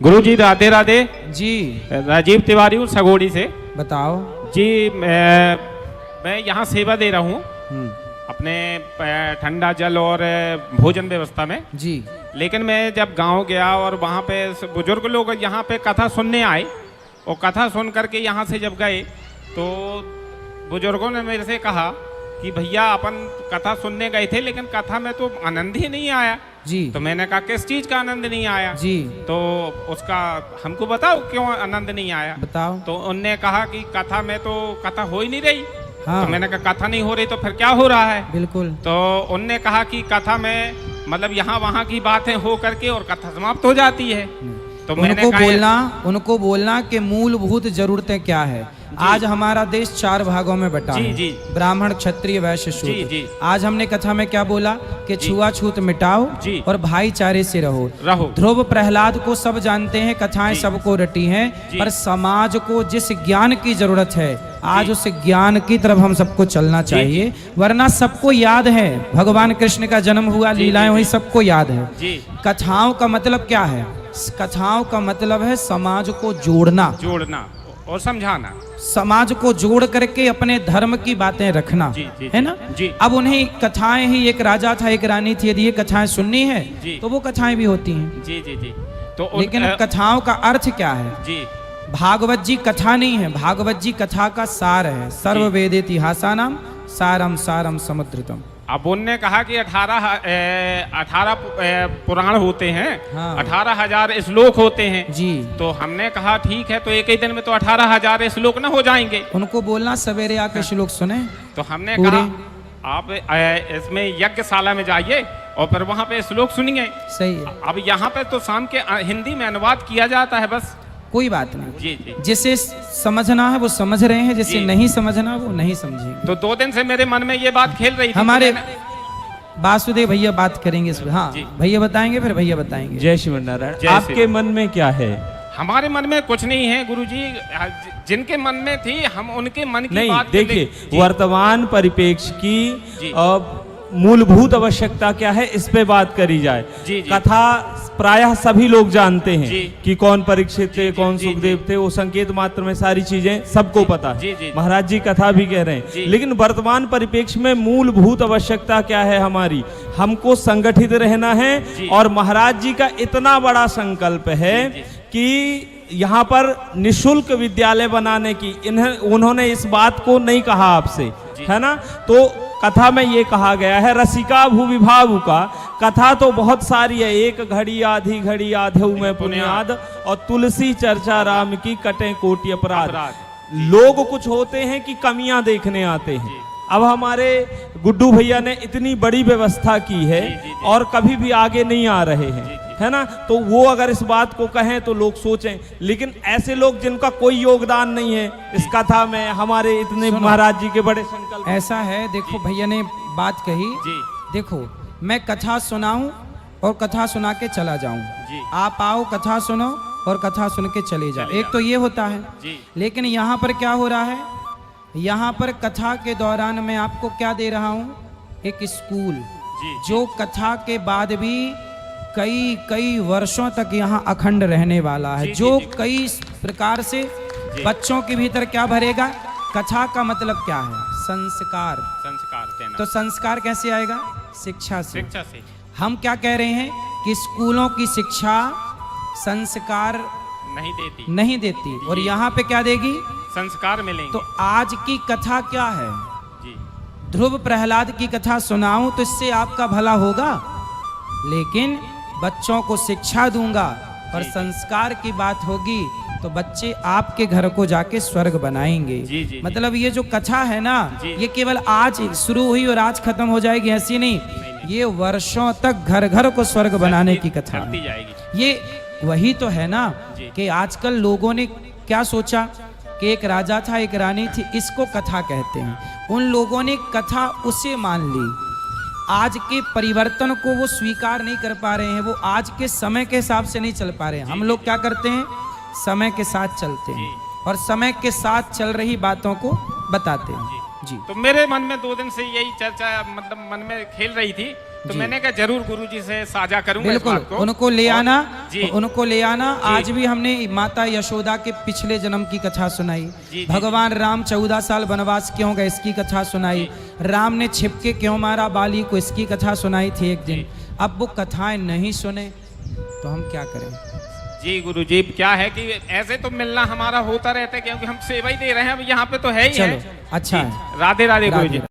गुरुजी राधे राधे जी। राजीव तिवारी हूँ सगोड़ी से। बताओ जी। मैं यहाँ सेवा दे रहा हूँ अपने ठंडा जल और भोजन व्यवस्था में जी। लेकिन मैं जब गांव गया और वहाँ पे बुजुर्ग लोग यहाँ पे कथा सुनने आए और कथा सुन करके यहाँ से जब गए तो बुजुर्गों ने मेरे से कहा कि भैया अपन कथा सुनने गए थे लेकिन कथा में तो आनंद ही नहीं आया जी। तो मैंने कहा किस चीज का आनंद नहीं आया जी। तो उसका हमको बताओ क्यों आनंद नहीं आया। बताओ। तो उनने कहा कि कथा में तो कथा हो ही नहीं रही। हाँ। तो मैंने कहा कथा नहीं हो रही तो फिर क्या हो रहा है। बिल्कुल। तो उनने कहा कि कथा में मतलब यहाँ वहाँ की बातें हो करके और कथा समाप्त हो जाती है। तो मैंने उनको बोलना कि मूलभूत जरूरतें क्या है। आज हमारा देश 4 भागों में बटा है। जी। ब्राह्मण, क्षत्रिय, वैश्य, शूद्र। जी। आज हमने कथा में क्या बोला कि छुआछूत मिटाओ और भाईचारे से रहो। ध्रुव प्रहलाद को सब जानते हैं, कथाएं सबको रटी हैं, पर समाज को जिस ज्ञान की जरूरत है आज उस ज्ञान की तरफ हम सबको चलना चाहिए। वरना सबको याद है भगवान कृष्ण का जन्म हुआ, लीलाएं हुई, सबको याद है। कथाओं का मतलब क्या है? कथाओं का मतलब है समाज को जोड़ना और समझाना, समाज को जोड़ करके अपने धर्म की बातें रखना। है ना। अब उन्हें कथाएं ही, एक राजा था एक रानी थी, यदि ये कथाएं सुननी है तो वो कथाएं भी होती हैं। जी। तो लेकिन कथाओं का अर्थ क्या है? जी। भागवत जी कथा नहीं है, भागवत जी कथा का सार है। सर्व वेदेतिहासानाम सारम सारम समुद्रतम। अब उनने कहा कि 18 पुराण होते हैं। हाँ। 18,000 श्लोक होते हैं जी। तो हमने कहा ठीक है, तो एक ही दिन में तो 18,000 श्लोक ना हो जाएंगे। उनको बोलना सवेरे आके श्लोक सुने। तो हमने कहा आप इसमें यज्ञशाला में जाइए और फिर वहाँ पे श्लोक सुनिए। सही है। अब यहाँ पे तो शाम के हिंदी में अनुवाद किया जाता है बस। कोई बात नहीं। जी। जिसे समझना है वो समझ रहे हैं, जिसे नहीं समझना वो नहीं समझेंगे। तो 2 दिन से मेरे मन में ये बात खेल रही थी। हमारे वासुदेव भैया बात करेंगे इस पर। हाँ भैया बताएंगे, फिर भैया बताएंगे। जय श्री नारायण। आपके मन में क्या है? हमारे मन में कुछ नहीं है गुरुजी, जिनके मन में थी हम उनके मन की नहीं, बात देखिए वर्तमान परिप्रेक्ष्य की मूलभूत आवश्यकता क्या है इस पे बात करी जाए। कथा प्रायः सभी लोग जानते हैं कि कौन परीक्षित थे, कौन सुखदेव थे, वो संकेत मात्र में सारी चीजें सबको पता है। महाराज जी कथा भी कह रहे हैं। लेकिन वर्तमान परिप्रेक्ष्य में मूलभूत आवश्यकता क्या है हमारी? हमको संगठित रहना है और महाराज जी का इतना बड़ा संकल्प है कि यहाँ पर निशुल्क विद्यालय बनाने की। उन्होंने इस बात को नहीं कहा आपसे, है ना। तो कथा में ये कहा गया है रसिका भूविभाव का। कथा तो बहुत सारी है, एक घड़ी आधी घड़ी आधे में पुण्याद और तुलसी चर्चा राम की कटे कोटि अपराध। लोग कुछ होते हैं कि कमियां देखने आते हैं। अब हमारे गुड्डू भैया ने इतनी बड़ी व्यवस्था की है और कभी भी आगे नहीं आ रहे हैं, है ना। तो वो अगर इस बात को कहें तो लोग सोचें, लेकिन ऐसे लोग जिनका कोई योगदान नहीं है इस कथा में, हमारे इतने महाराज जी के बड़े संकल्प। ऐसा है, देखो भैया ने बात कही। देखो मैं कथा सुनाऊं और कथा सुना के चला जाऊं, आप आओ कथा सुनो और कथा सुन के चले जाओ, एक तो ये होता है। लेकिन यहाँ पर क्या हो रहा है? यहाँ पर कथा के दौरान मैं आपको क्या दे रहा हूँ? एक स्कूल जो कथा के बाद भी कई वर्षों तक यहाँ अखंड रहने वाला है। जो कई प्रकार से बच्चों के भीतर क्या भरेगा? कथा का मतलब क्या है? संस्कार देना। तो संस्कार कैसे आएगा? शिक्षा से। हम क्या कह रहे हैं कि स्कूलों की शिक्षा संस्कार नहीं देती और यहाँ पे क्या देगी? संस्कार मिलेंगे। तो आज की कथा क्या है? ध्रुव प्रहलाद की कथा सुनाऊं तो इससे आपका भला होगा, लेकिन बच्चों को शिक्षा दूंगा और संस्कार की बात होगी तो बच्चे आपके घर को जाके स्वर्ग बनाएंगे। मतलब ये जो कथा है ना, ये केवल आज शुरू हुई और आज खत्म हो जाएगी ऐसी नहीं, ये वर्षों तक घर घर को स्वर्ग बनाने की कथा है। ये वही तो है ना कि आजकल लोगों ने क्या सोचा कि एक राजा था एक रानी थी, इसको कथा कहते हैं। उन लोगों ने कथा उसे मान ली। आज के परिवर्तन को वो स्वीकार नहीं कर पा रहे हैं, वो आज के समय के हिसाब से नहीं चल पा रहे हैं। हम लोग क्या करते हैं? समय के साथ चलते हैं और समय के साथ चल रही बातों को बताते हैं। जी। तो मेरे मन में 2 दिन से यही चर्चा मतलब मन में खेल रही थी तो जी। मैंने कहा जरूर गुरुजी से साझा करूंगा इस बिल्कुल, बात को। उनको ले और- आना, जी उनको ले आना। आज भी हमने माता यशोदा के पिछले जन्म की कथा सुनाई, जी। भगवान राम 14 साल वनवास क्यों गए इसकी कथा सुनाई, राम ने छिपके क्यों मारा बाली को इसकी कथा सुनाई थी एक दिन। अब वो कथाएं नहीं सुने तो हम क्या करें? जी गुरुजी, क्या है कि ऐसे तो मिलना हमारा होता रहता है, क्योंकि हम सेवा ही दे रहे हैं, अब यहाँ पे तो है ही चलो है। अच्छा जी, है। राधे राधे राधे गुरुजी।